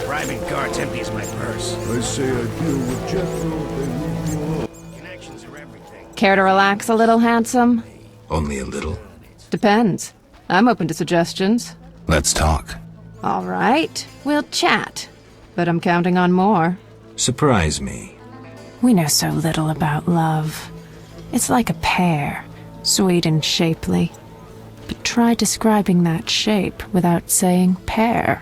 Bribing guards empties my purse. I say I deal with Jethro, they leave me alone. Connections are everything. Care to relax a little, handsome? Only a little. Depends. I'm open to suggestions. Let's talk. All right, we'll chat. But I'm counting on more. Surprise me. We know so little about love. It's like a pear, sweet and shapely. But try describing that shape without saying pear.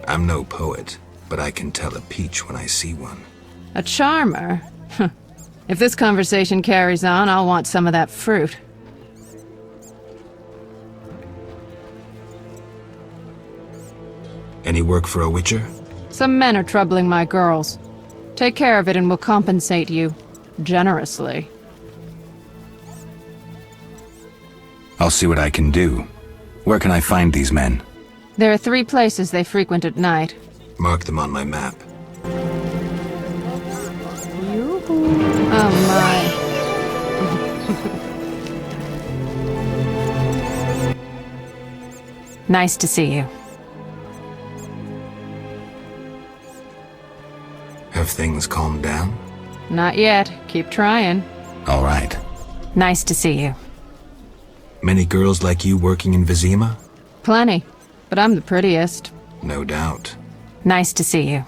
I'm no poet, but I can tell a peach when I see one. A charmer? If this conversation carries on, I'll want some of that fruit. Any work for a witcher? Some men are troubling my girls. Take care of it and we'll compensate you. Generously. I'll see what I can do. Where can I find these men? There are 3 places they frequent at night. Mark them on my map. Oh my. Nice to see you. Have things calmed down? Not yet. Keep trying. All right. Nice to see you. Many girls like you working in Vizima? Plenty. But I'm the prettiest. No doubt. Nice to see you.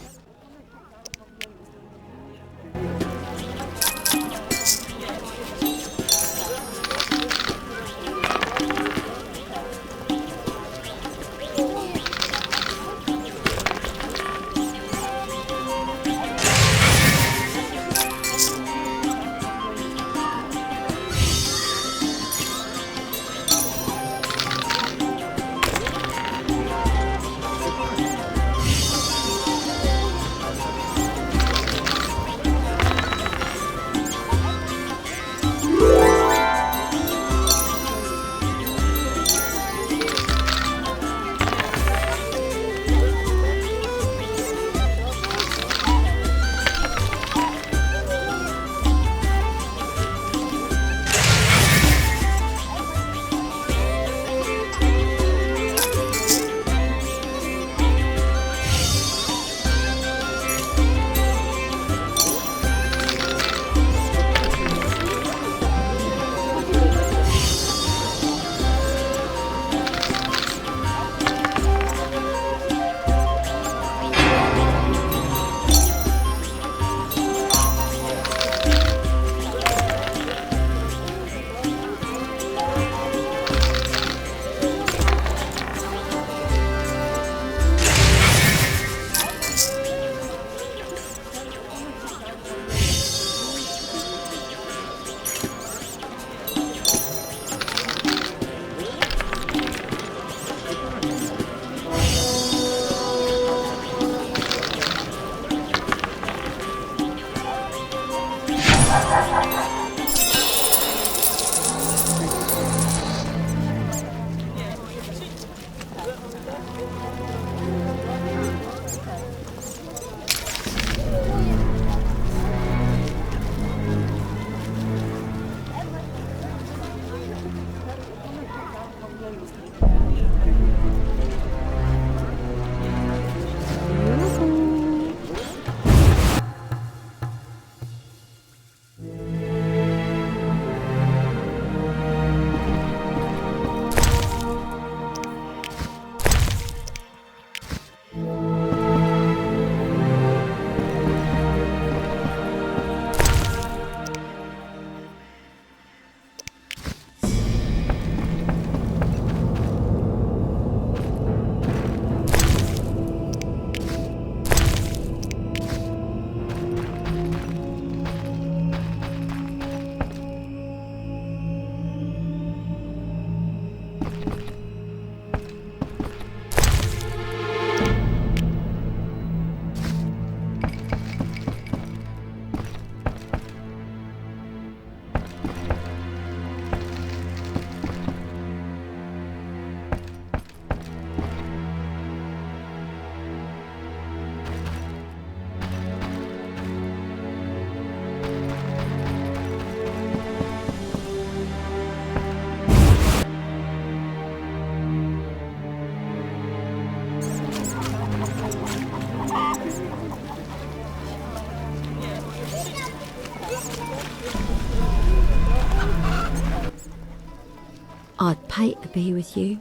I'd pay to be with you.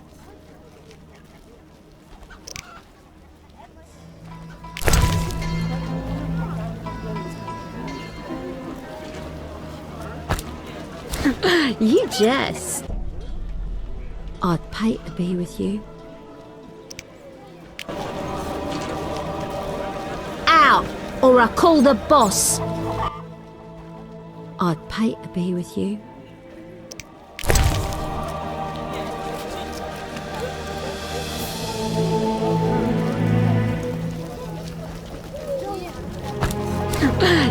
You jest. I'd pay to be with you. Out, or I call the boss. I'd pay to be with you.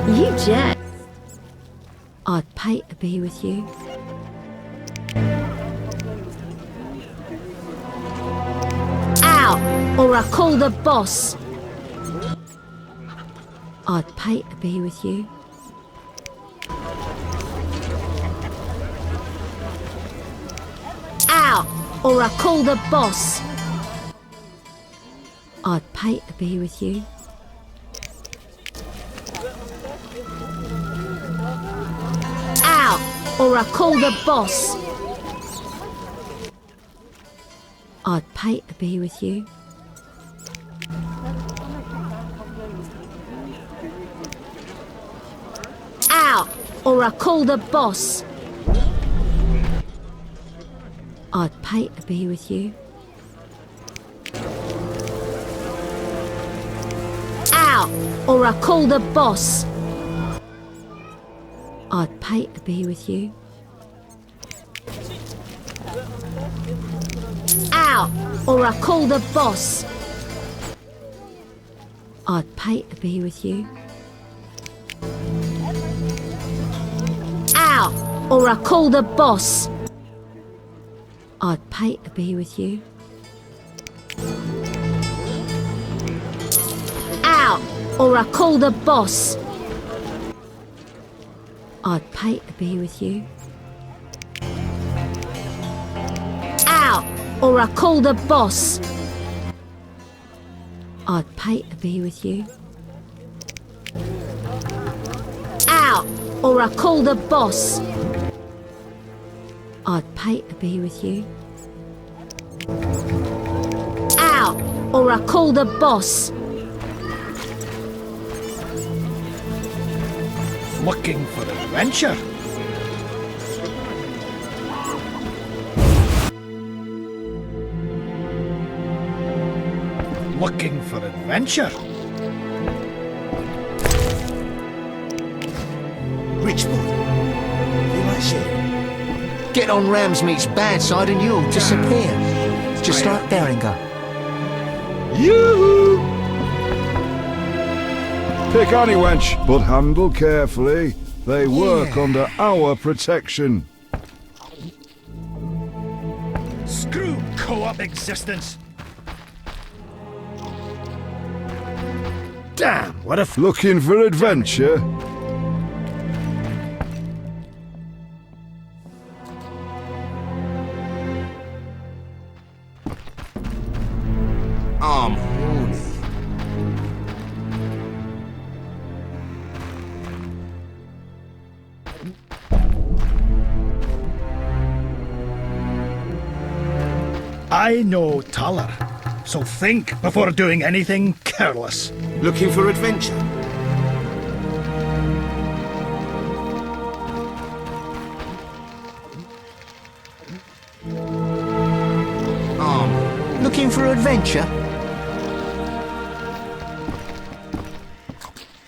You jest. I'd pay to be with you. Out, or I call the boss. I'd pay to be with you. Out, or I call the boss. I'd pay to be with you. Out, or I call the boss. I'd pay to be with you. Out, or I call the boss. I'd pay to be with you. Out, or I call the boss. I'd pay to be with you. Out, or I call the boss. I'd pay to be with you. Out, or I call the boss. I'd pay to be with you. Out, or I call the boss. I'd pay to be with you. Out, or I call the boss. I'd pay to be with you. Out, or I call the boss. I'd pay to be with you. Out, or I call the boss. Looking for adventure? Looking for adventure? Rich boy, you like shit? Get on Ramsmeat's bad side and you'll disappear. Just like Berenger. You! Pick any wench, but handle carefully. They work under our protection. Screw co-op existence! Damn, what a Looking for adventure? I'm horny. I know Taller, so think before doing anything careless. Looking for adventure? Looking for adventure?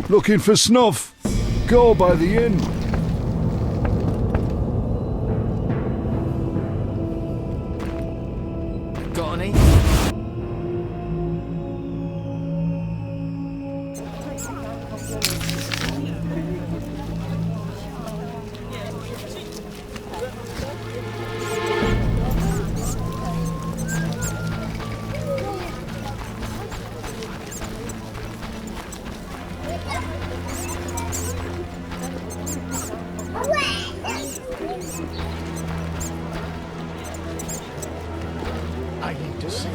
Looking for snuff? Go by the inn. Got any? I need to see.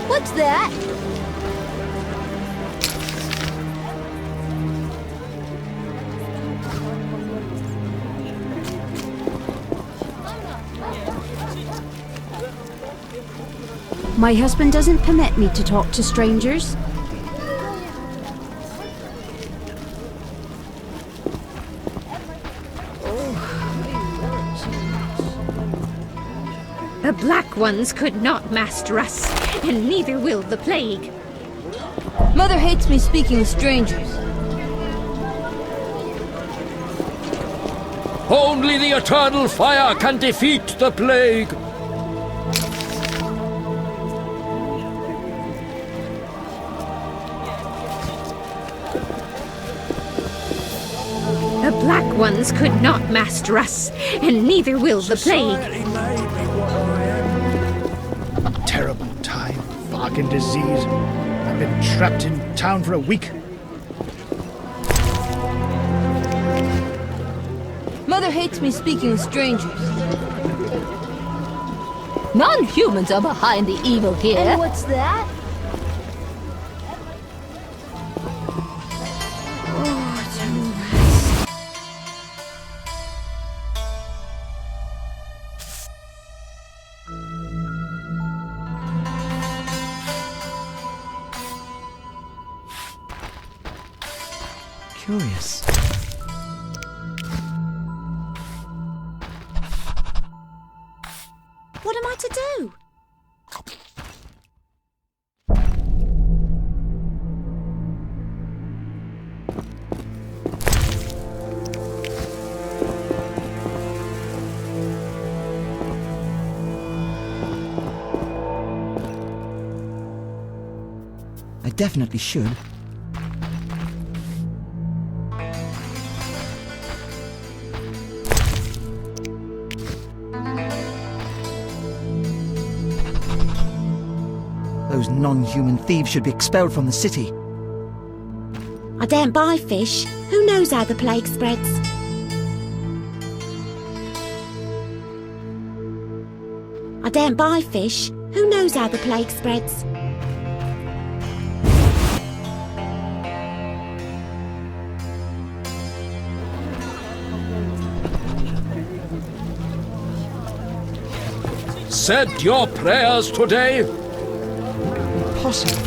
What's that? My husband doesn't permit me to talk to strangers. The Black Ones could not master us, and neither will the plague. Mother hates me speaking with strangers. Only the eternal fire can defeat the plague. The Black Ones could not master us, and neither will the plague. Terrible time, bargain disease. I've been trapped in town for a week. Mother hates me speaking with strangers. Non-humans are behind the evil here. And what's that? Curious. What am I to do? I definitely should. Those non-human thieves should be expelled from the city. I daren't buy fish. Who knows how the plague spreads? I daren't buy fish. Who knows how the plague spreads? Said your prayers today? Impossible.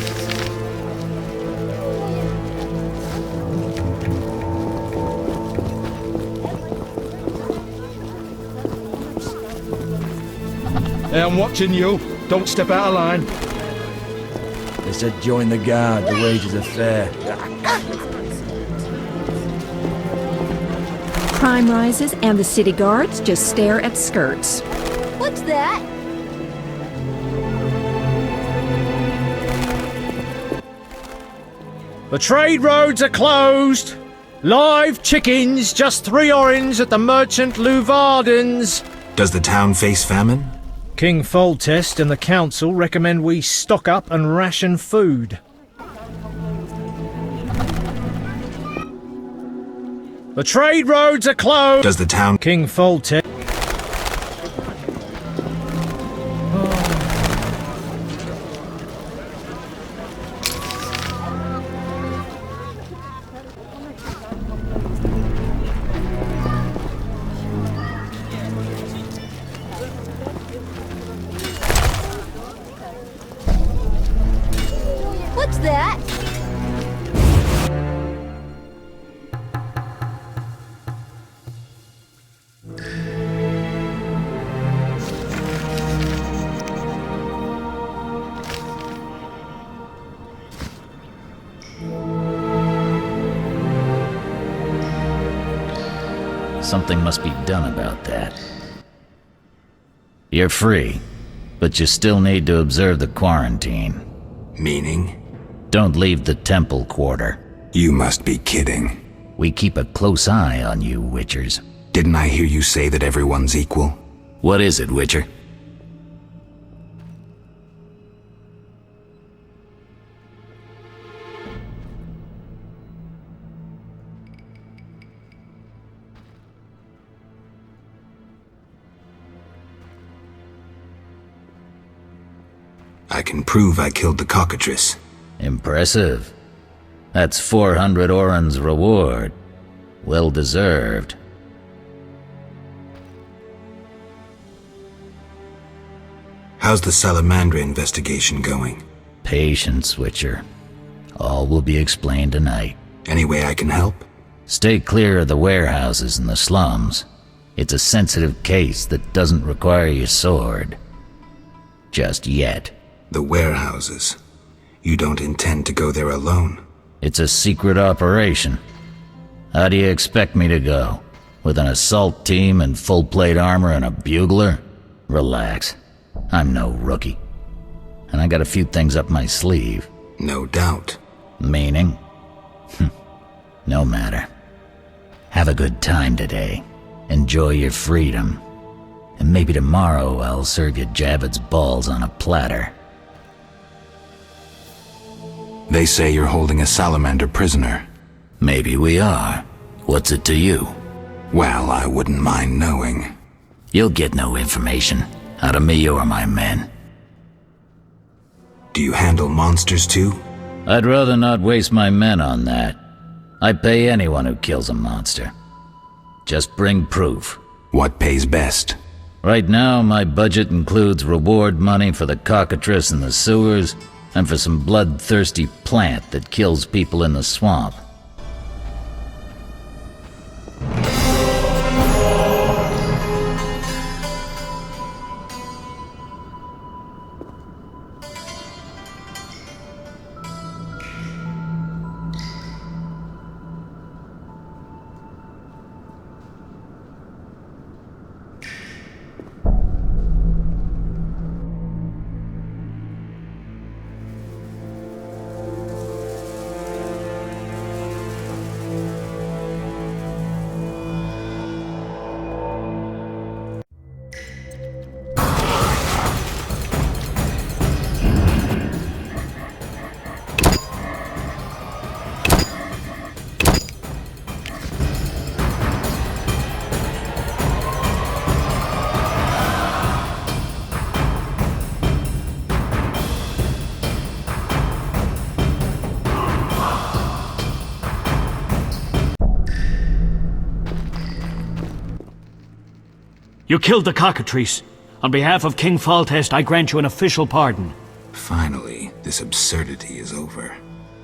Hey, I'm watching you. Don't step out of line. They said join the guard, the wages are fair. Crime rises and the city guards just stare at skirts. What's that? The trade roads are closed. Live chickens, just 3 orange at the merchant Luvardens. Does the town face famine? King Foltest and the council recommend we stock up and ration food. The trade roads are closed. Does the town... King Foltest... What's that? Something must be done about that. You're free, but you still need to observe the quarantine. Meaning? Don't leave the temple quarter. You must be kidding. We keep a close eye on you, Witchers. Didn't I hear you say that everyone's equal? What is it, Witcher? I can prove I killed the cockatrice. Impressive. That's 400 Oren's reward. Well deserved. How's the Salamandra investigation going? Patience, Witcher. All will be explained tonight. Any way I can help? Stay clear of the warehouses and the slums. It's a sensitive case that doesn't require your sword. Just yet. The warehouses. You don't intend to go there alone? It's a secret operation. How do you expect me to go? With an assault team and full-plate armor and a bugler? Relax. I'm no rookie. And I got a few things up my sleeve. No doubt. Meaning? No matter. Have a good time today. Enjoy your freedom. And maybe tomorrow I'll serve you Javed's balls on a platter. They say you're holding a salamander prisoner. Maybe we are. What's it to you? Well, I wouldn't mind knowing. You'll get no information out of me or my men. Do you handle monsters too? I'd rather not waste my men on that. I pay anyone who kills a monster. Just bring proof. What pays best? Right now, my budget includes reward money for the cockatrice in the sewers, and for some bloodthirsty plant that kills people in the swamp. You killed the cockatrice. On behalf of King Foltest, I grant you an official pardon. Finally, this absurdity is over.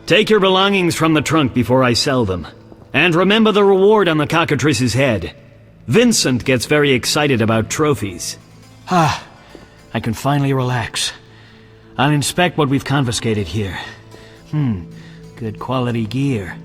Take your belongings from the trunk before I sell them. And remember the reward on the cockatrice's head. Vincent gets very excited about trophies. I can finally relax. I'll inspect what we've confiscated here. Good quality gear.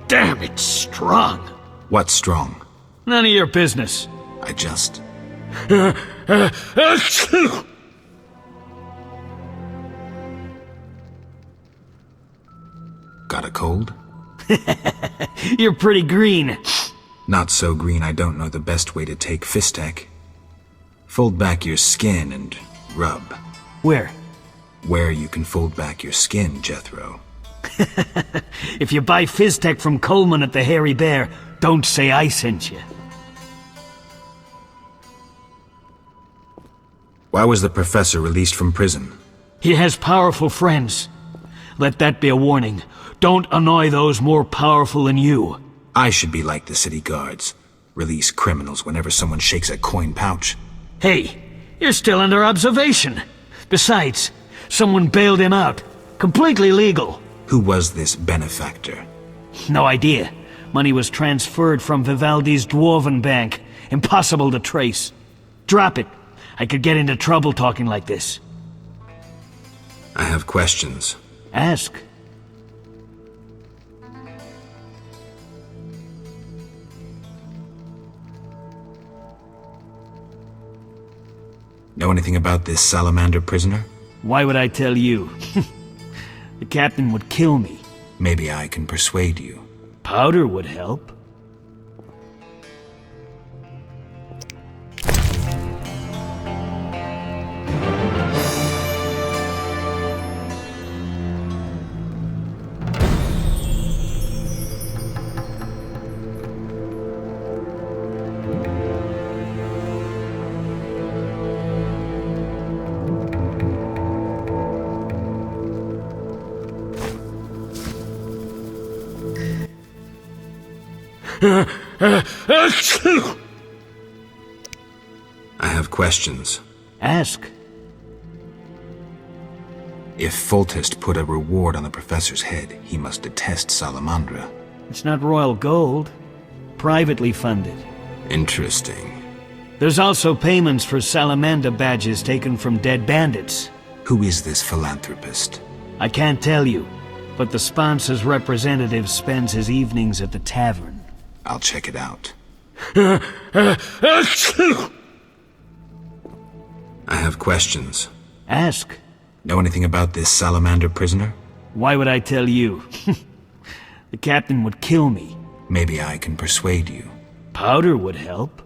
Damn, it's strong. What's strong? None of your business. I just... Got a cold? You're pretty green. Not so green I don't know the best way to take Fistek. Fold back your skin and rub. Where? Where you can fold back your skin, Jethro. If you buy Fistek from Coleman at the Hairy Bear, don't say I sent you. Why was the professor released from prison? He has powerful friends. Let that be a warning. Don't annoy those more powerful than you. I should be like the city guards. Release criminals whenever someone shakes a coin pouch. Hey, you're still under observation. Besides, someone bailed him out. Completely legal. Who was this benefactor? No idea. Money was transferred from Vivaldi's Dwarven Bank. Impossible to trace. Drop it. I could get into trouble talking like this. I have questions. Ask. Know anything about this salamander prisoner? Why would I tell you? The captain would kill me. Maybe I can persuade you. Powder would help. I have questions. Ask. If Foltest put a reward on the professor's head, he must detest Salamandra. It's not royal gold. Privately funded. Interesting. There's also payments for Salamander badges taken from dead bandits. Who is this philanthropist? I can't tell you, but the sponsor's representative spends his evenings at the tavern. I'll check it out. I have questions. Ask. Know anything about this salamander prisoner? Why would I tell you? The captain would kill me. Maybe I can persuade you. Powder would help.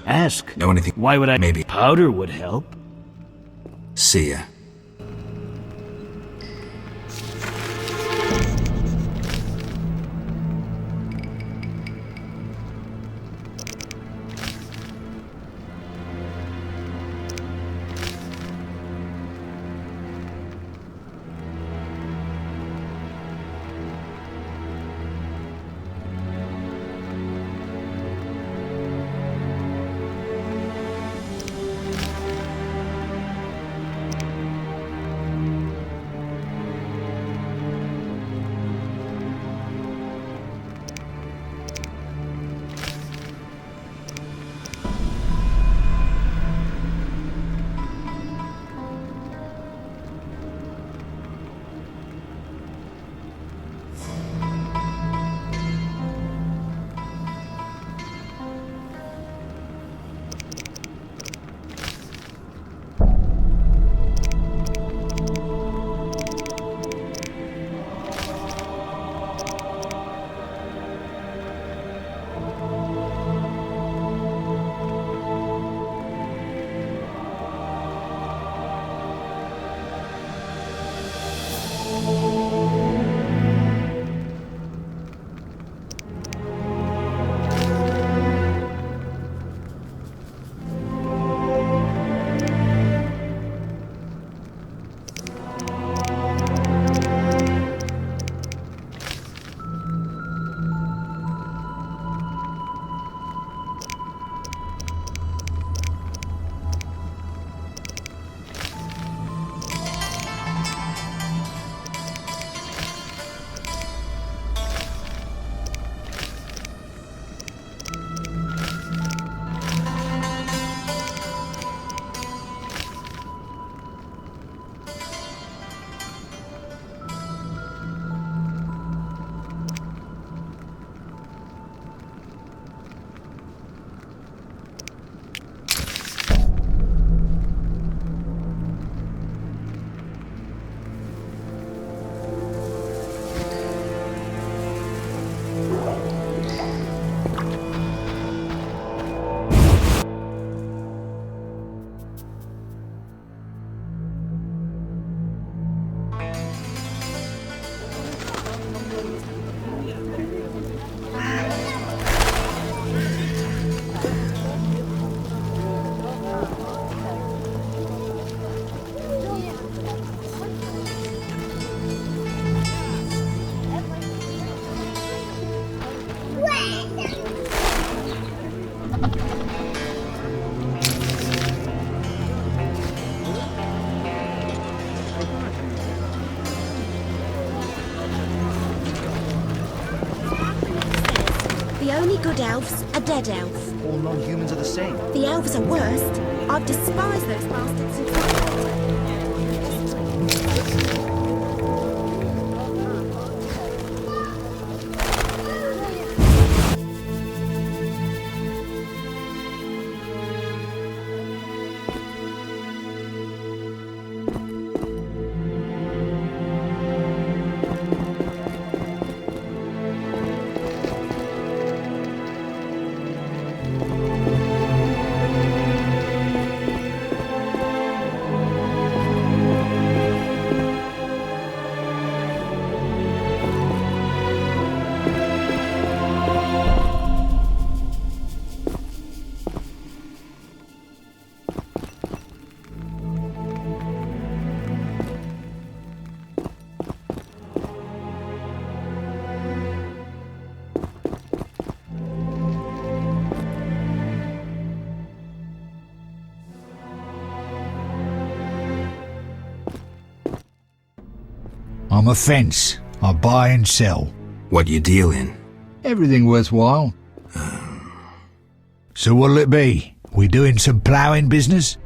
Ask. Know anything? Why would I? Maybe. Powder would help. See ya. any good elves a dead elf. All non-humans are the same. The elves are worst. I've despised those bastards since I I'm a fence. I buy and sell. What you deal in? Everything worthwhile. So what'll it be? We doing some ploughing business?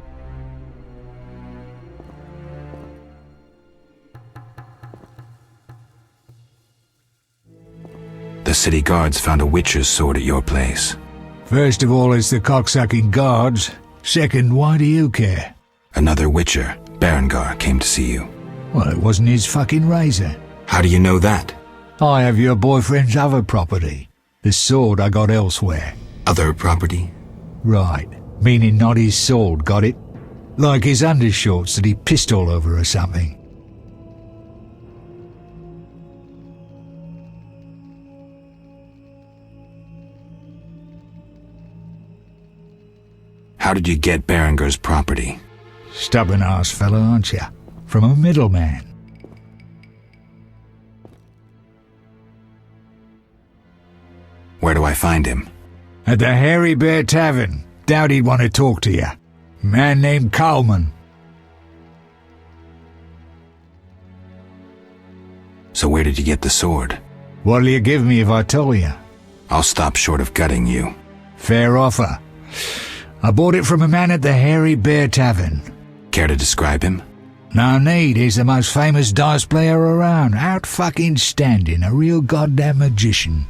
The city guards found a witcher's sword at your place. First of all, it's the cocksucking guards. Second, why do you care? Another witcher, Berengar, came to see you. Well, it wasn't his fucking razor. How do you know that? I have your boyfriend's other property. The sword I got elsewhere. Other property? Right. Meaning not his sword, got it? Like his undershorts that he pissed all over or something. How did you get Berengar's property? Stubborn-ass fellow, aren't you? From a middleman. Where do I find him? At the Hairy Bear Tavern. Doubt he'd want to talk to you. Man named Coleman. So where did you get the sword? What'll you give me if I tell you? I'll stop short of gutting you. Fair offer. I bought it from a man at the Hairy Bear Tavern. Care to describe him? No need, he's the most famous dice player around. Out fucking standing, a real goddamn magician.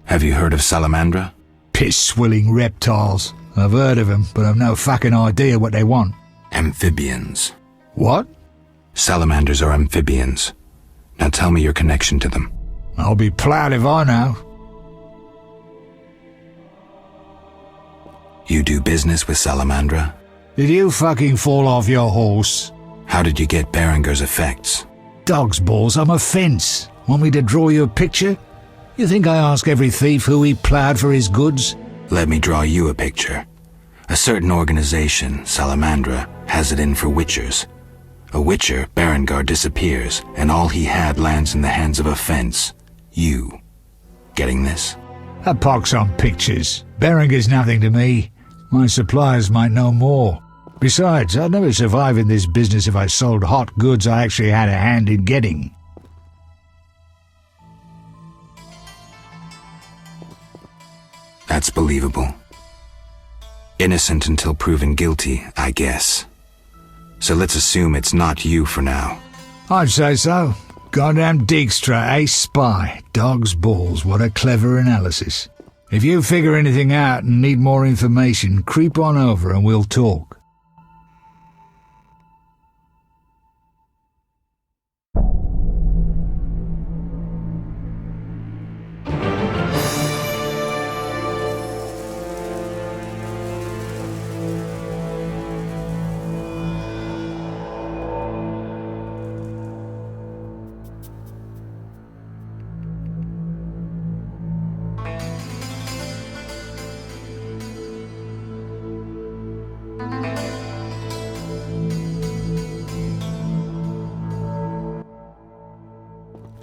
Have you heard of Salamandra? Piss-swilling reptiles. I've heard of them, but I've no fucking idea what they want. Amphibians. What? Salamanders are amphibians. Now tell me your connection to them. I'll be proud if I know. You do business with Salamandra? Did you fucking fall off your horse? How did you get Berengar's effects? Dog's balls, I'm a fence. Want me to draw you a picture? You think I ask every thief who he ploughed for his goods? Let me draw you a picture. A certain organization, Salamandra, has it in for witchers. A witcher, Berengar, disappears, and all he had lands in the hands of a fence. You. Getting this? A pox on pictures. Berengar's nothing to me. My suppliers might know more. Besides, I'd never survive in this business if I sold hot goods I actually had a hand in getting. That's believable. Innocent until proven guilty, I guess. So let's assume it's not you for now. I'd say so. Goddamn Dijkstra, ace spy. Dog's balls, what a clever analysis. If you figure anything out and need more information, creep on over and we'll talk.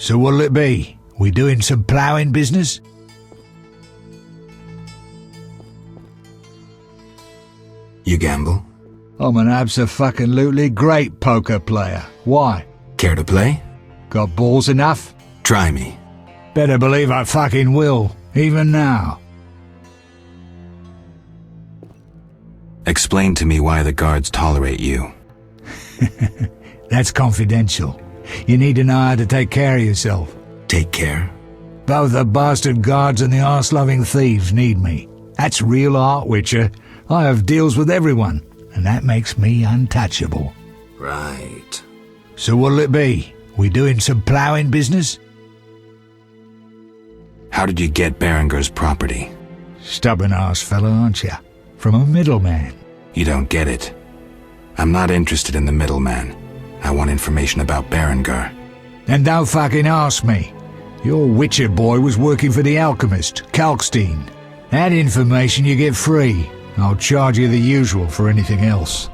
So what'll it be? We doing some ploughing business? You gamble? I'm an abso-fucking-lutely great poker player. Why? Care to play? Got balls enough? Try me. Better believe I fucking will, even now. Explain to me why the guards tolerate you. That's confidential. You need to know how to take care of yourself. Take care? Both the bastard guards and the arse-loving thieves need me. That's real art, Witcher. I have deals with everyone, and that makes me untouchable. Right. So what'll it be? We doing some ploughing business? How did you get Berengar's property? Stubborn-ass fellow, aren't you? From a middleman. You don't get it. I'm not interested in the middleman. I want information about Berengar. Then don't fucking ask me. Your Witcher boy was working for the alchemist, Kalkstein. That information you get free. I'll charge you the usual for anything else.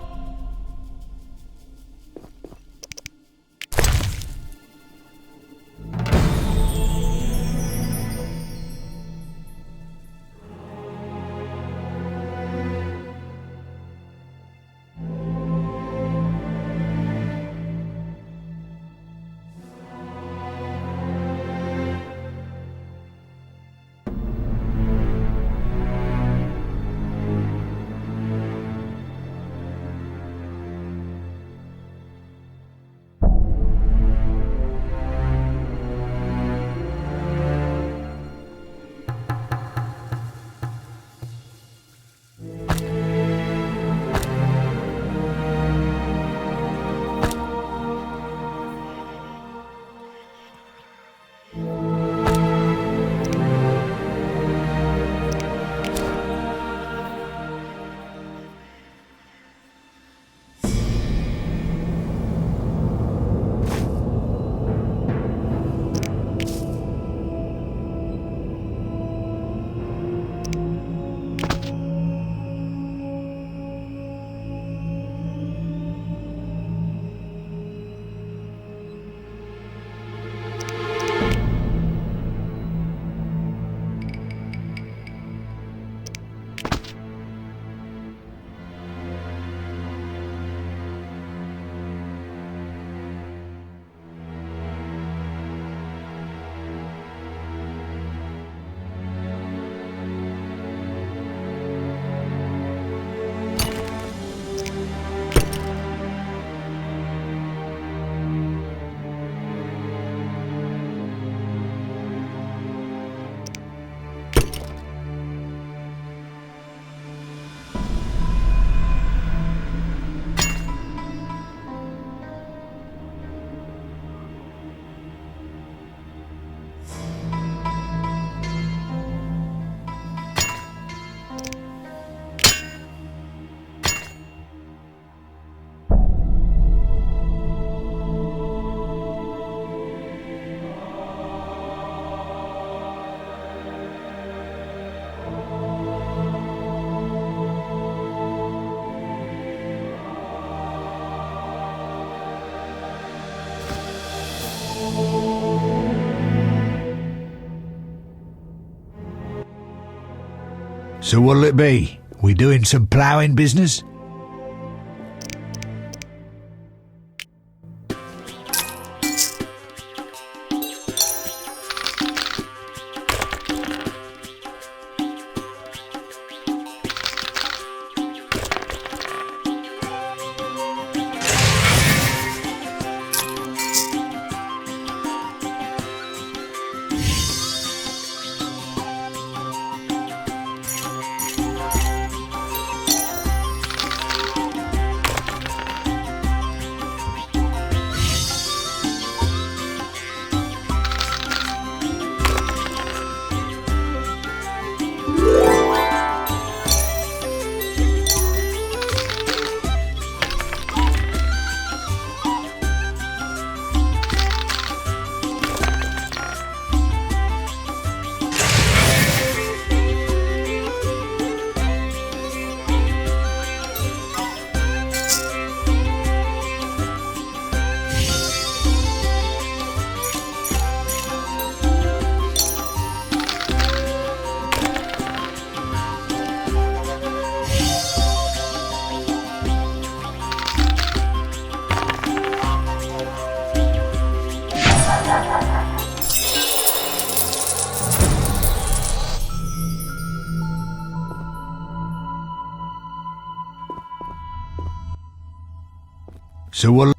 So what'll it be? We doing some ploughing business? So we'll...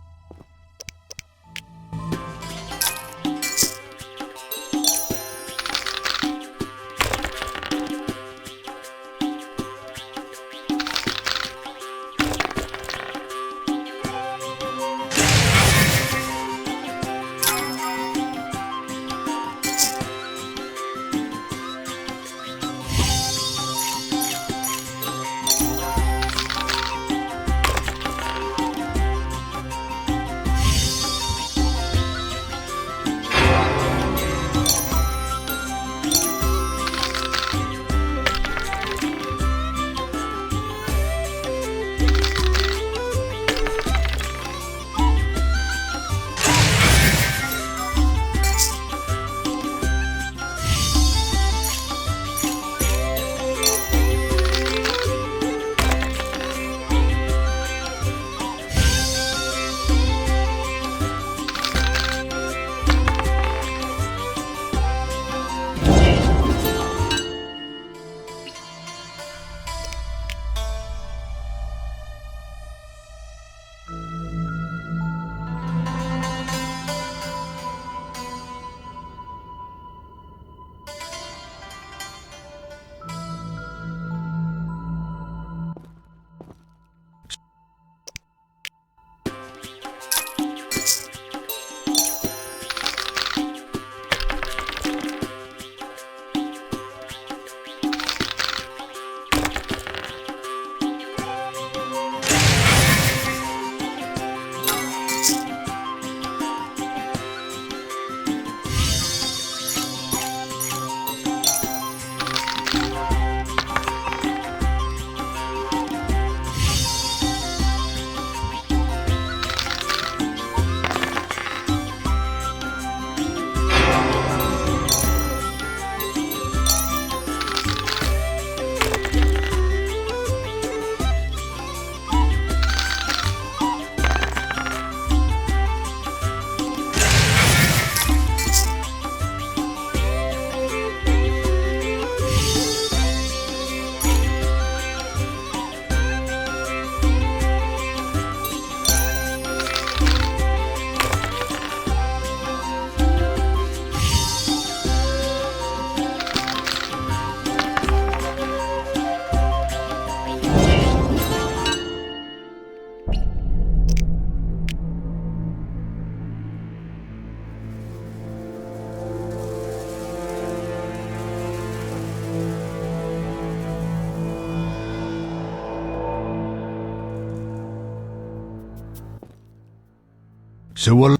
So we'll...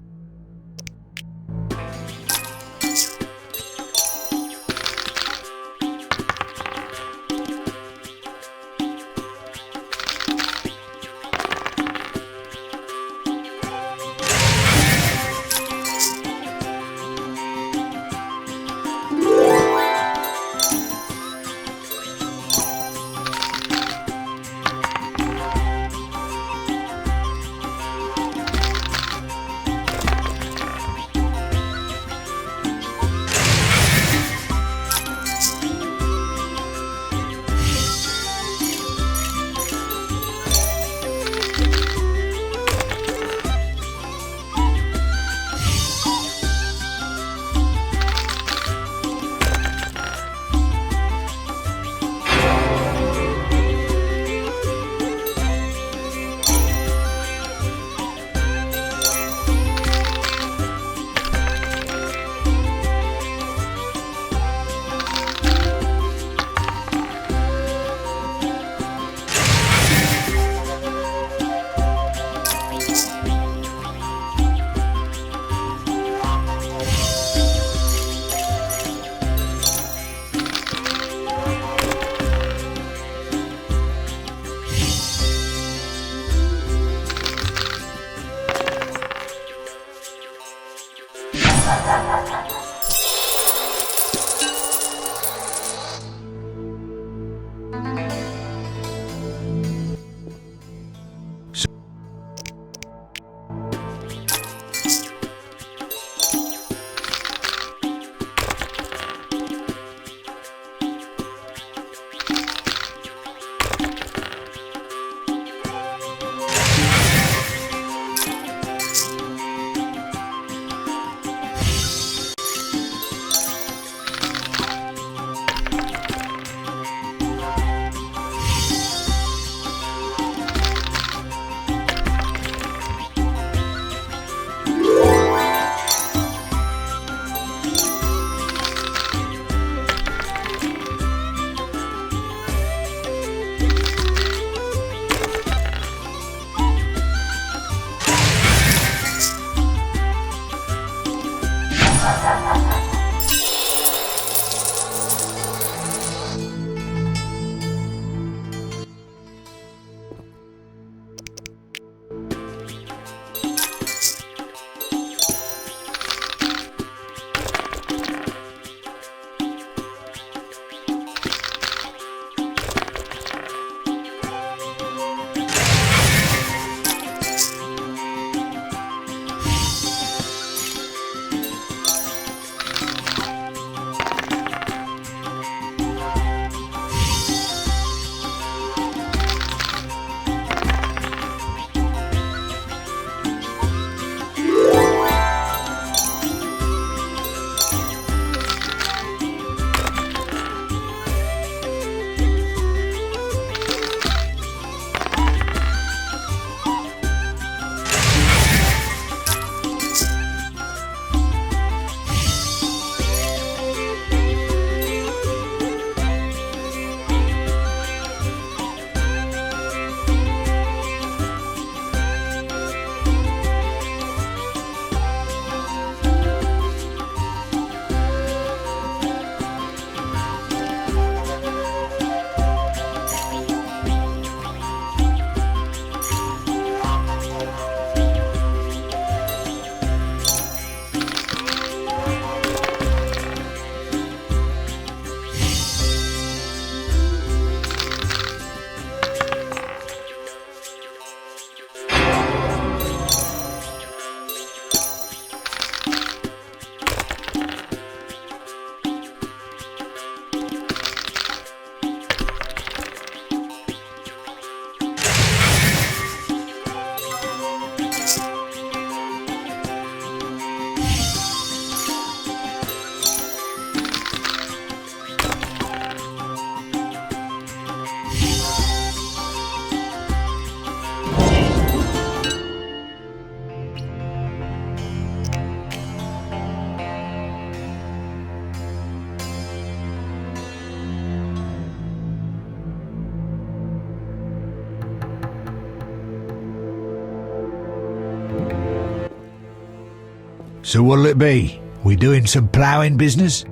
So what'll it be? We doing some ploughing business?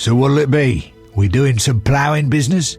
So what'll it be? We doing some ploughing business?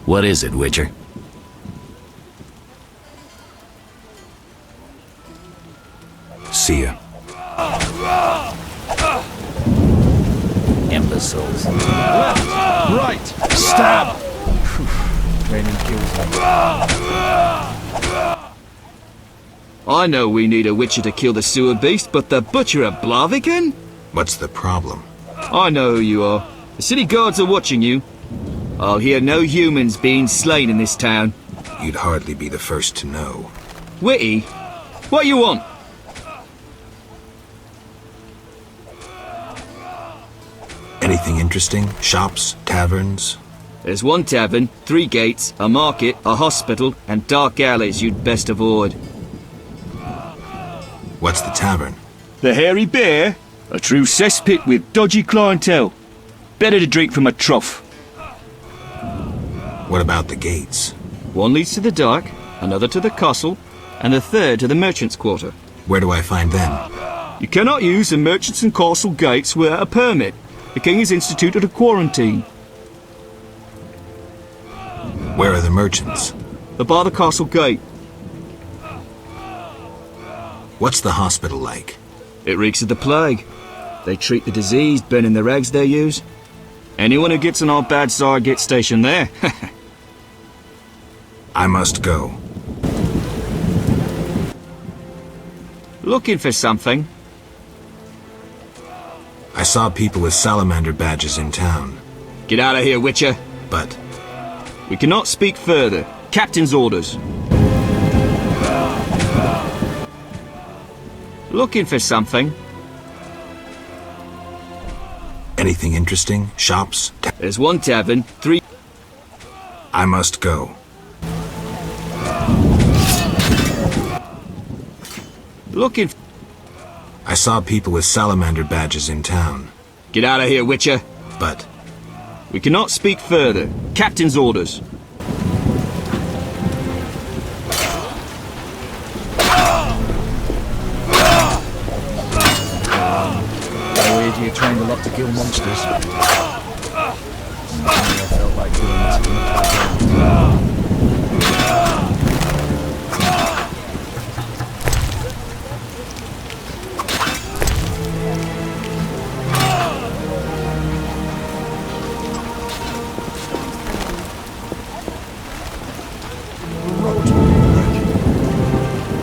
What is it, Witcher? See ya. Imbeciles. Right! Stab! Training kills them. I know we need a Witcher to kill the sewer beast, but the Butcher of Blaviken? What's the problem? I know who you are. The city guards are watching you. I'll hear no humans being slain in this town. You'd hardly be the first to know. Witty, what you want? Anything interesting? Shops? Taverns? There's one tavern, 3 gates, a market, a hospital, and dark alleys you'd best avoid. What's the tavern? The Hairy Bear? A true cesspit with dodgy clientele. Better to drink from a trough. What about the gates? One leads to the dock, another to the castle, and the third to the merchant's quarter. Where do I find them? You cannot use the merchants and castle gates without a permit. The king has instituted a quarantine. Where are the merchants? They're by the castle gate. What's the hospital like? It reeks of the plague. They treat the diseased, burning the rags they use. Anyone who gets on our bad side gets stationed there. I must go. Looking for something? I saw people with salamander badges in town. Get out of here, Witcher. But... we cannot speak further. Captain's orders. Looking for something? Anything interesting? Shops? There's one tavern, 3... I must go. Looking... I saw people with salamander badges in town. Get out of here, Witcher. But... we cannot speak further. Captain's orders. You trained a lot to kill monsters. I felt like doing this.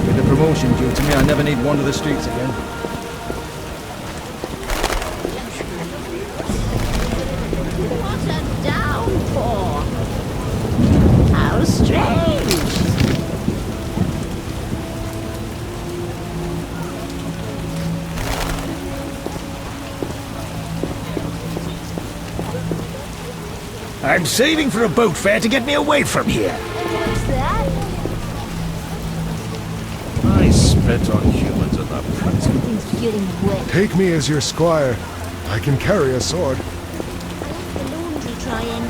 With the promotion due to me, I never need wander the streets again. How strange! I'm saving for a boat fare to get me away from here. What's that? I spit on humans in the present. Something's getting wet. Take me as your squire. I can carry a sword. The laundry trying.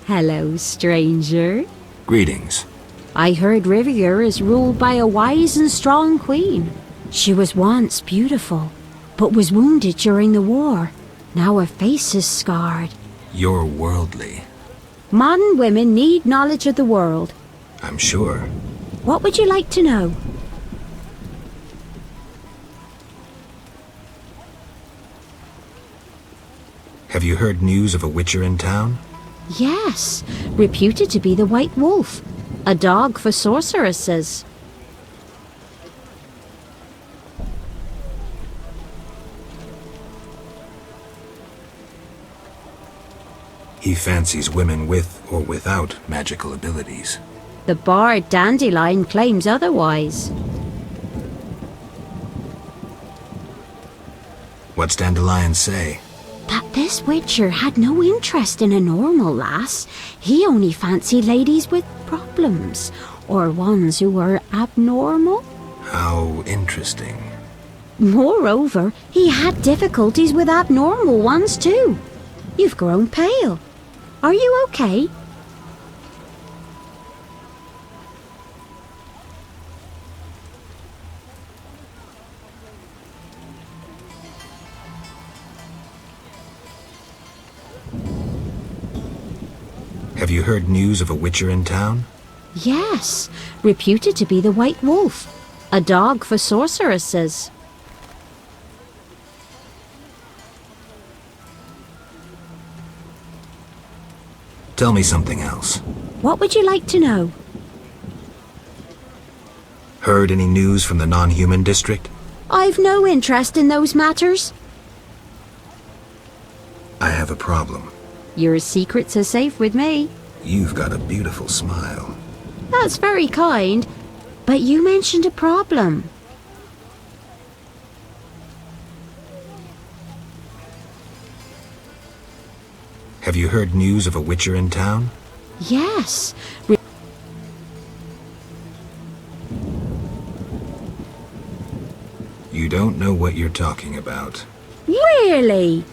Hello, stranger. Greetings. I heard Rivia is ruled by a wise and strong queen. She was once beautiful, but was wounded during the war. Now her face is scarred. You're worldly. Modern women need knowledge of the world. I'm sure. What would you like to know? Have you heard news of a witcher in town? Yes, reputed to be the White Wolf, a dog for sorceresses. He fancies women with or without magical abilities. The bard Dandelion claims otherwise. What's Dandelion say? That this witcher had no interest in a normal lass. He only fancied ladies with problems, or ones who were abnormal. How interesting. Moreover, he had difficulties with abnormal ones too. You've grown pale. Are you okay? Have you heard news of a witcher in town? Yes, reputed to be the White Wolf, a dog for sorceresses. Tell me something else. What would you like to know? Heard any news from the non-human district? I've no interest in those matters. I have a problem. Your secrets are safe with me. You've got a beautiful smile. That's very kind, but you mentioned a problem. Have you heard news of a witcher in town? Yes. You don't know what you're talking about. Really?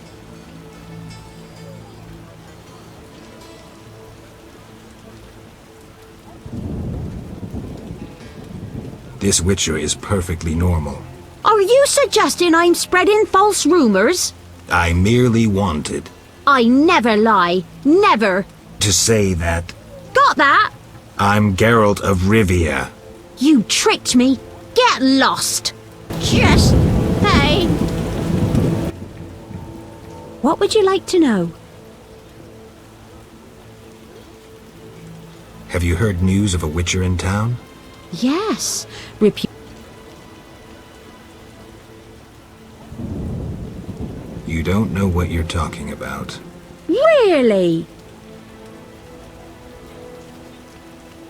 This witcher is perfectly normal. Are you suggesting I'm spreading false rumors? I merely wanted I never lie. Never. to say that Got that? I'm Geralt of Rivia. You tricked me. Get lost. Just hey. What would you like to know? Have you heard news of a witcher in town? Yes. You don't know what you're talking about. Really?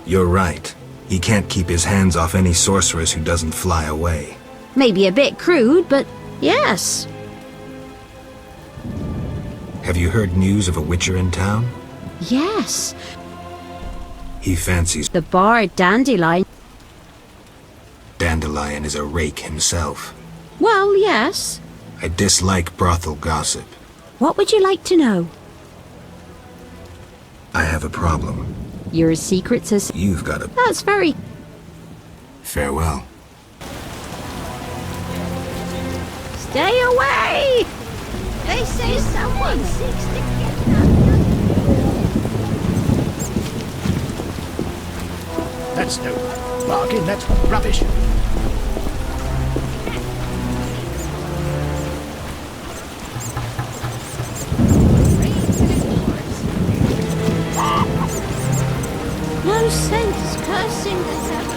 You're right. He can't keep his hands off any sorceress who doesn't fly away. Maybe a bit crude, but yes. Have you heard news of a witcher in town? Yes. He fancies The bard Dandelion. Dandelion is a rake himself. Well, yes. I dislike brothel gossip. What would you like to know? I have a problem. Your secrets are... You've got a... That's very... Farewell. Stay away! They say someone seeks to kidnap That's no bargain, that's rubbish. No sense cursing the heavens.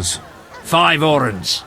Arms. 5 orens.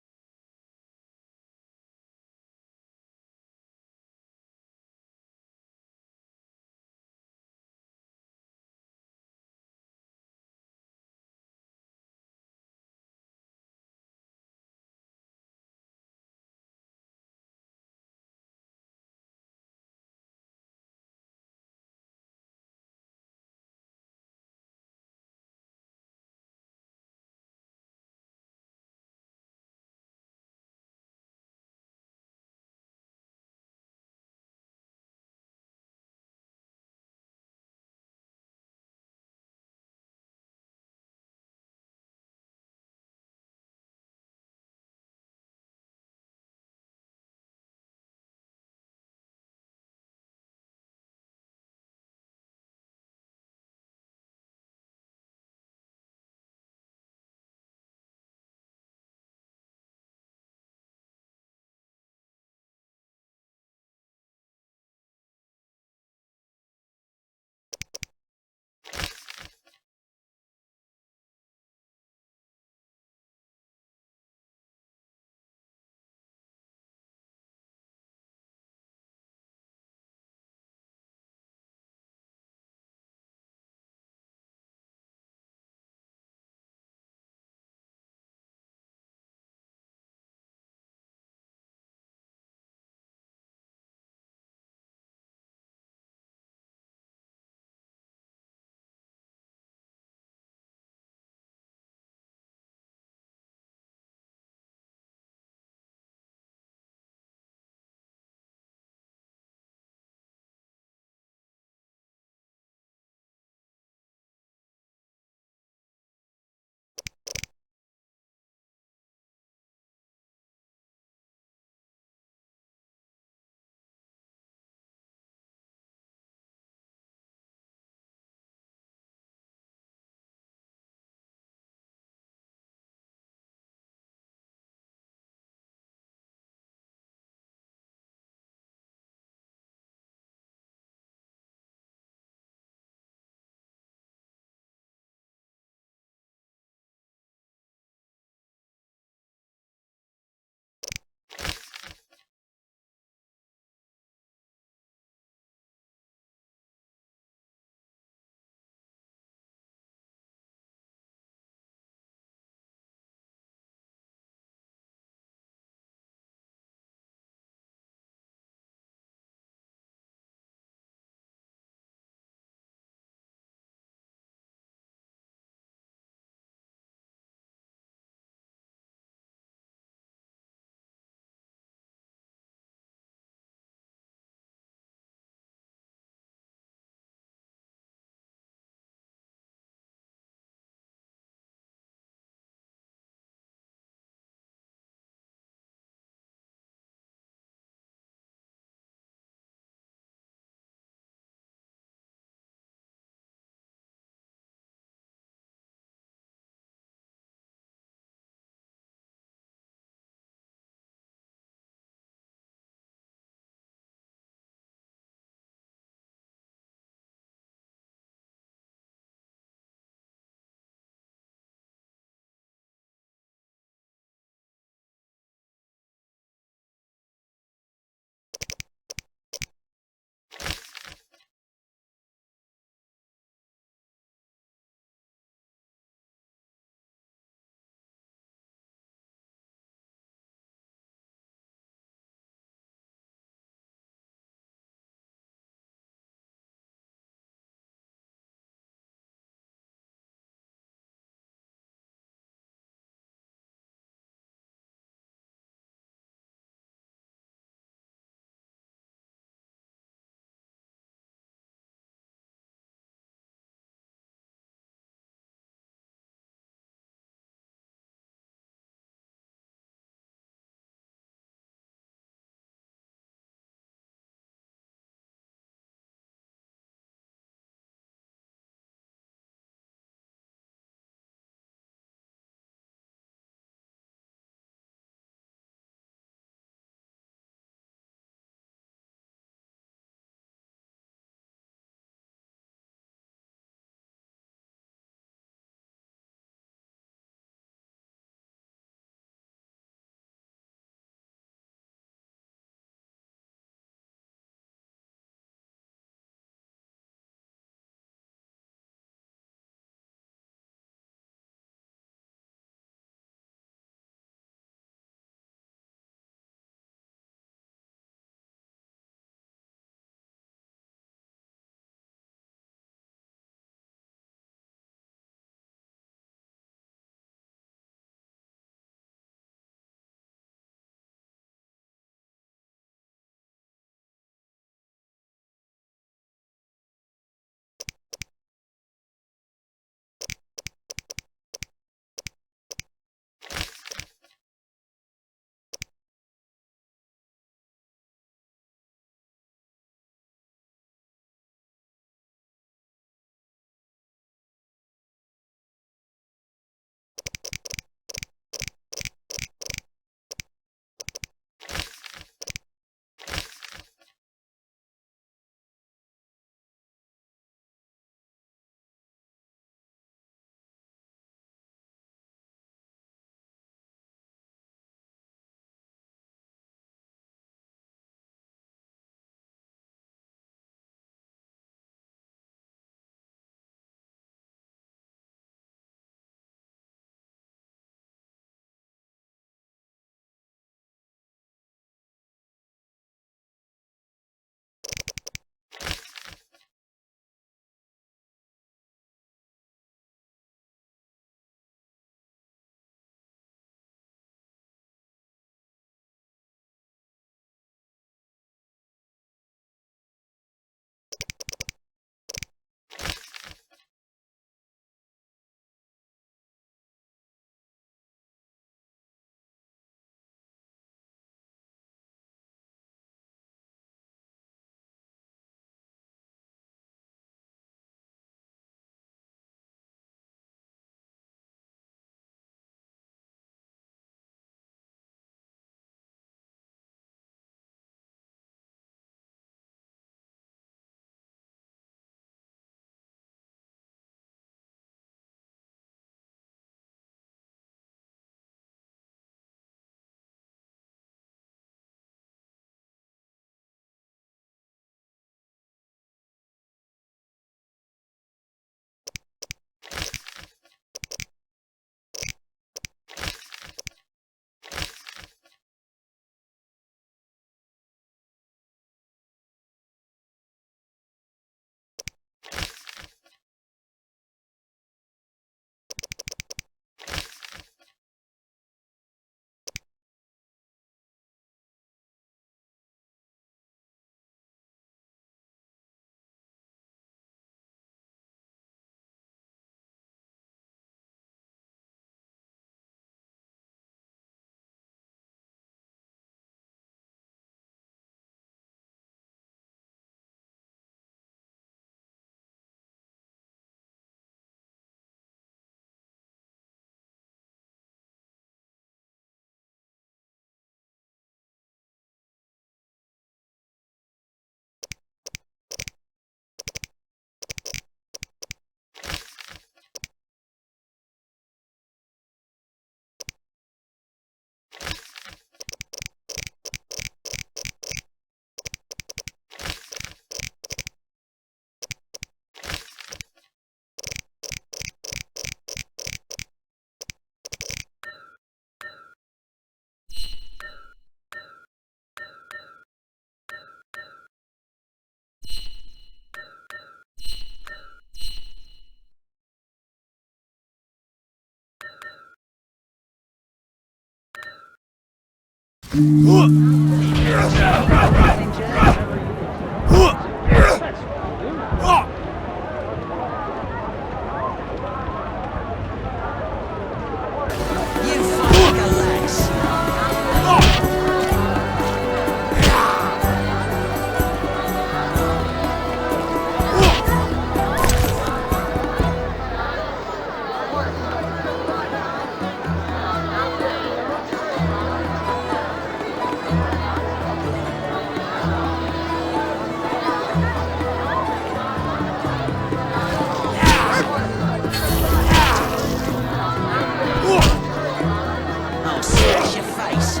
I'll smash your face.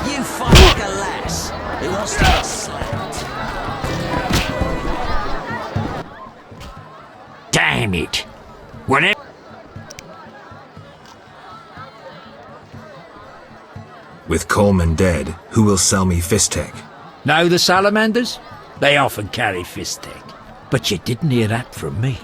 You fight like a lass who wants to get slapped. Damn it! Whatever. With Coleman dead, who will sell me Fistek? Know the salamanders? They often carry Fistek. But you didn't hear that from me.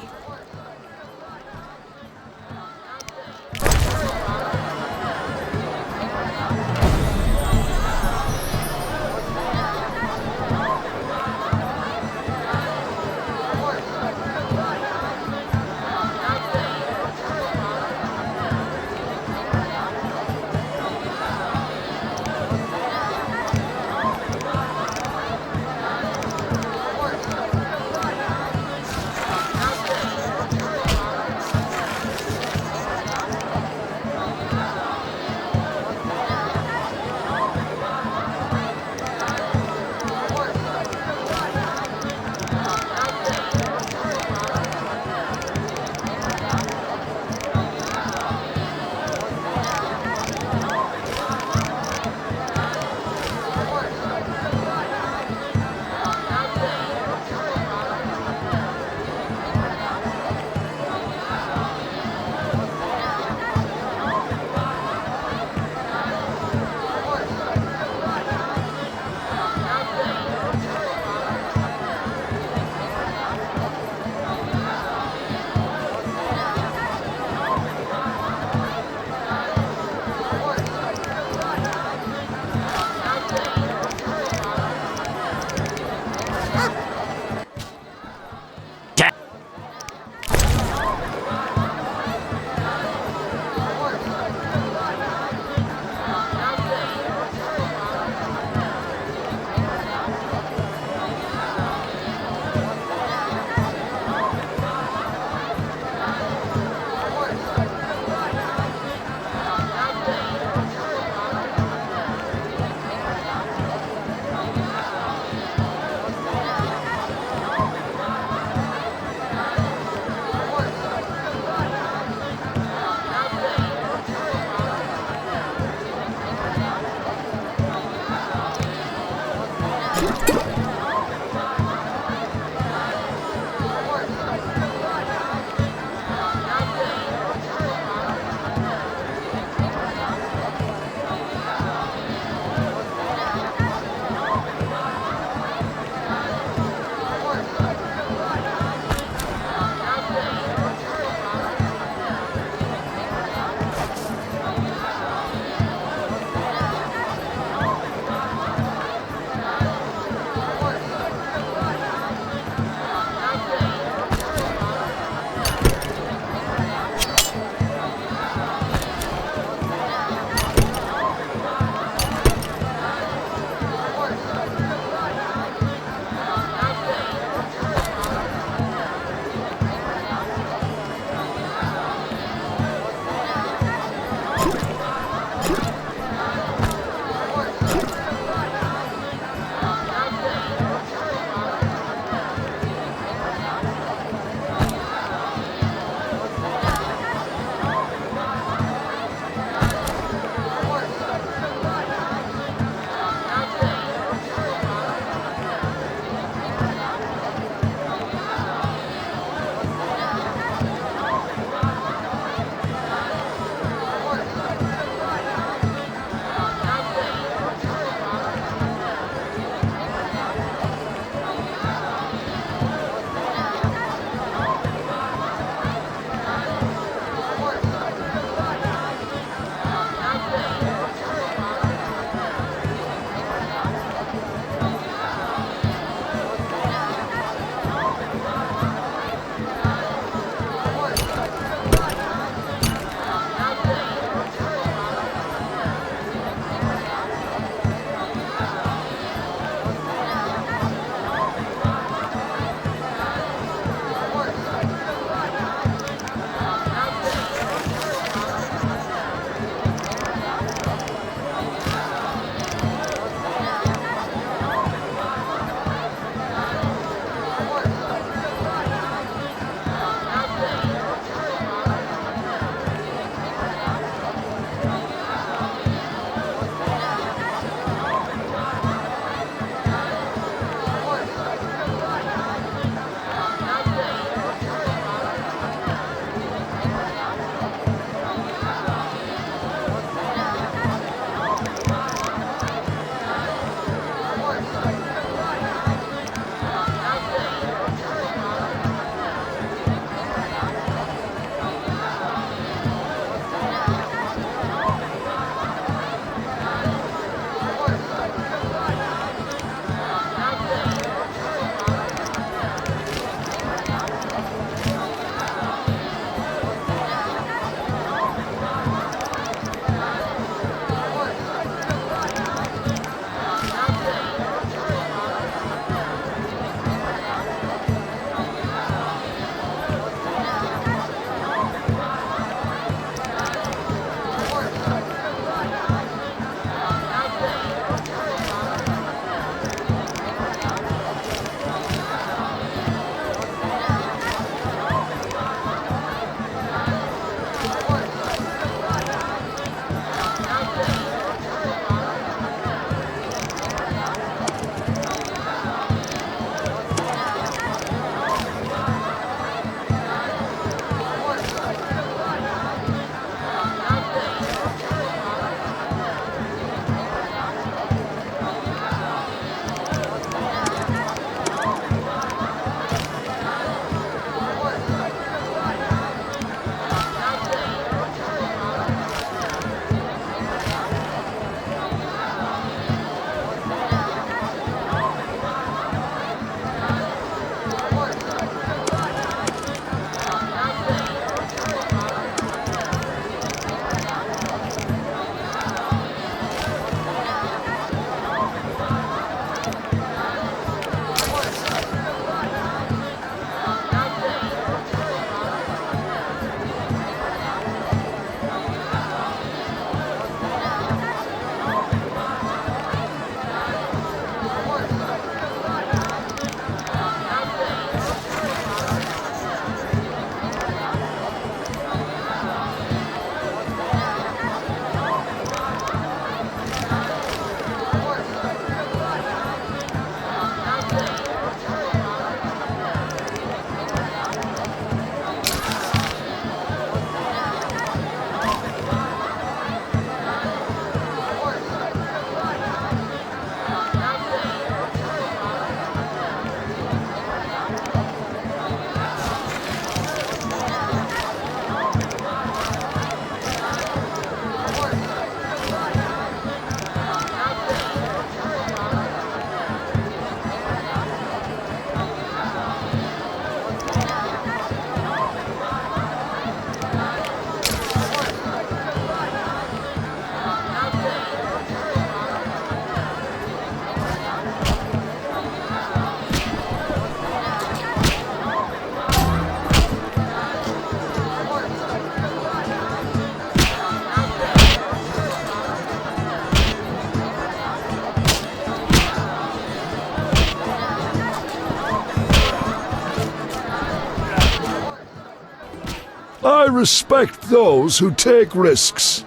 I respect those who take risks.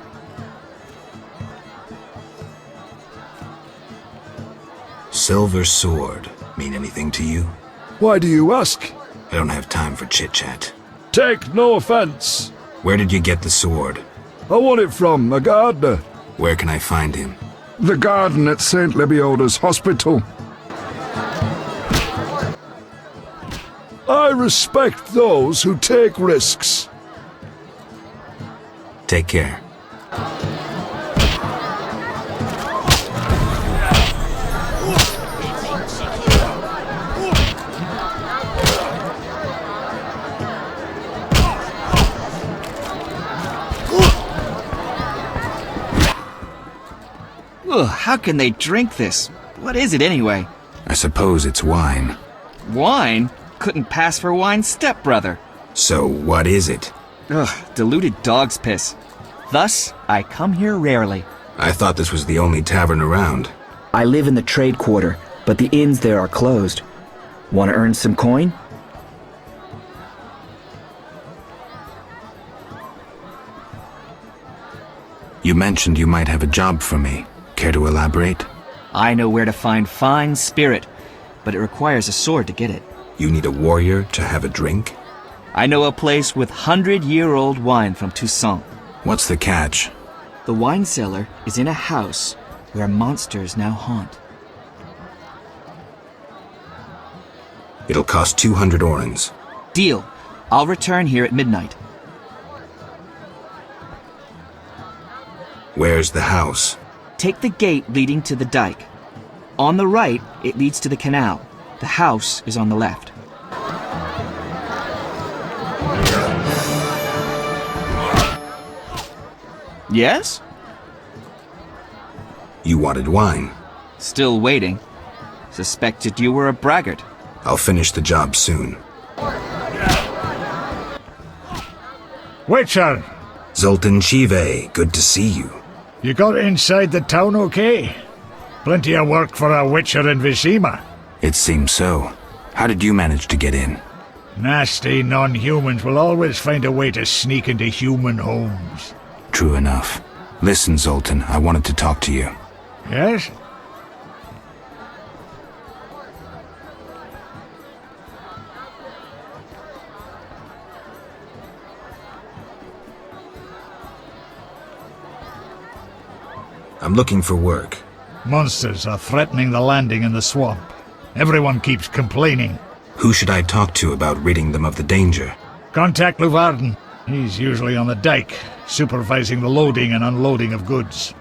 Silver sword mean anything to you? Why do you ask? I don't have time for chit-chat. Take no offense. Where did you get the sword? I won it from a gardener. Where can I find him? The garden at St. Lebioda's hospital. I respect those who take risks. Take care. Ugh, how can they drink this? What is it anyway? I suppose it's wine. Wine? Couldn't pass for wine's stepbrother. So what is it? Ugh, diluted dog's piss. Thus, I come here rarely. I thought this was the only tavern around. I live in the trade quarter, but the inns there are closed. Want to earn some coin? You mentioned you might have a job for me. Care to elaborate? I know where to find fine spirit, but it requires a sword to get it. You need a warrior to have a drink? I know a place with 100-year-old wine from Toussaint. What's the catch? The wine cellar is in a house where monsters now haunt. It'll cost 200 orens. Deal. I'll return here at midnight. Where's the house? Take the gate leading to the dike. On the right, it leads to the canal. The house is on the left. Yes? You wanted wine. Still waiting. Suspected you were a braggart. I'll finish the job soon. Witcher! Zoltan Chive, good to see you. You got inside the town okay? Plenty of work for a witcher in Vizima. It seems so. How did you manage to get in? Nasty non-humans will always find a way to sneak into human homes. True enough. Listen, Zoltan, I wanted to talk to you. Yes? I'm looking for work. Monsters are threatening the landing in the swamp. Everyone keeps complaining. Who should I talk to about ridding them of the danger? Contact Luvarden. He's usually on the dike, supervising the loading and unloading of goods.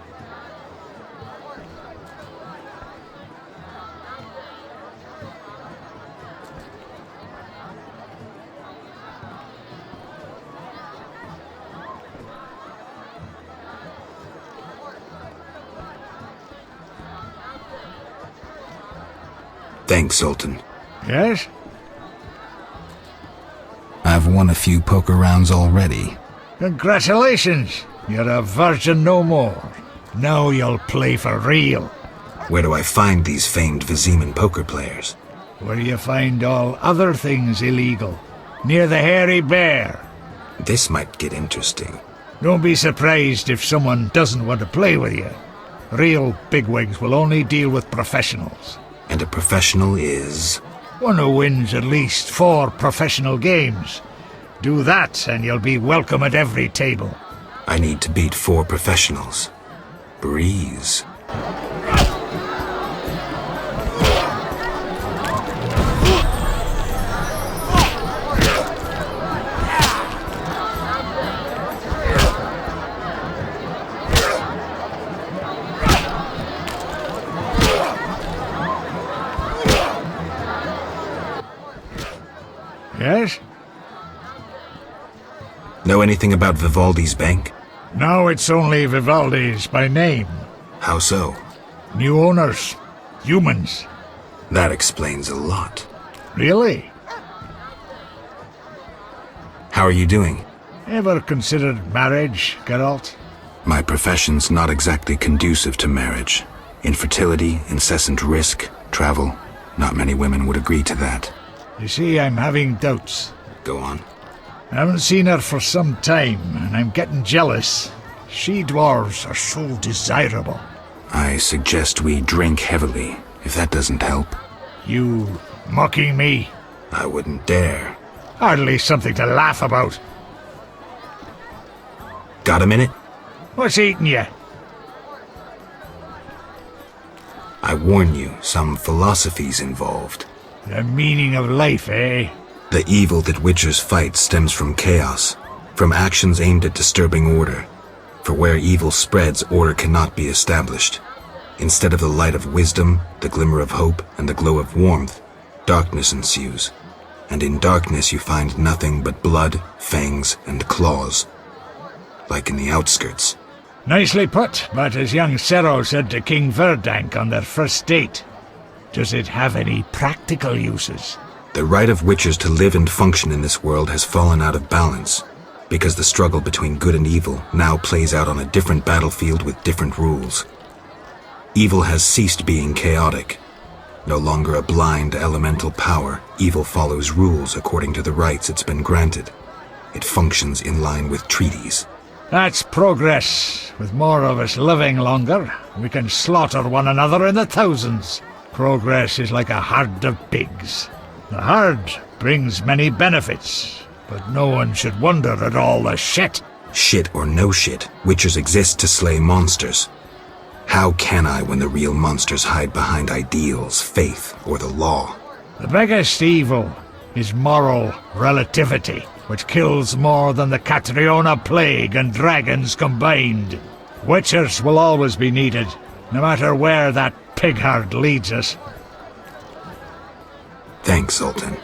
Thanks, Zoltan. Yes? I've won a few poker rounds already. Congratulations! You're a virgin no more. Now you'll play for real. Where do I find these famed Viziman poker players? Where you find all other things illegal. Near the Hairy Bear. This might get interesting. Don't be surprised if someone doesn't want to play with you. Real bigwigs will only deal with professionals. And a professional is? One who wins at least 4 professional games. Do that and you'll be welcome at every table. I need to beat 4 professionals. Breeze. Yes? Know anything about Vivaldi's bank? Now it's only Vivaldi's by name. How so? New owners. Humans. That explains a lot. Really? How are you doing? Ever considered marriage, Geralt? My profession's not exactly conducive to marriage. Infertility, incessant risk, travel. Not many women would agree to that. You see, I'm having doubts. Go on. I haven't seen her for some time, and I'm getting jealous. She-dwarves are so desirable. I suggest we drink heavily, if that doesn't help. You mocking me? I wouldn't dare. Hardly something to laugh about. Got a minute? What's eating you? I warn you, some philosophy's involved. The meaning of life, eh? The evil that witchers fight stems from chaos, from actions aimed at disturbing order. For where evil spreads, order cannot be established. Instead of the light of wisdom, the glimmer of hope, and the glow of warmth, darkness ensues. And in darkness you find nothing but blood, fangs, and claws. Like in the outskirts. Nicely put, but as young Cerro said to King Verdank on their first date, does it have any practical uses? The right of witchers to live and function in this world has fallen out of balance, because the struggle between good and evil now plays out on a different battlefield with different rules. Evil has ceased being chaotic. No longer a blind elemental power, evil follows rules according to the rights it's been granted. It functions in line with treaties. That's progress. With more of us living longer, we can slaughter one another in the thousands. Progress is like a herd of pigs. The herd brings many benefits, but no one should wonder at all the shit. Shit or no shit, witchers exist to slay monsters. How can I when the real monsters hide behind ideals, faith, or the law? The biggest evil is moral relativity, which kills more than the Catriona plague and dragons combined. Witchers will always be needed, no matter where that pig herd leads us. Thanks, Zoltan.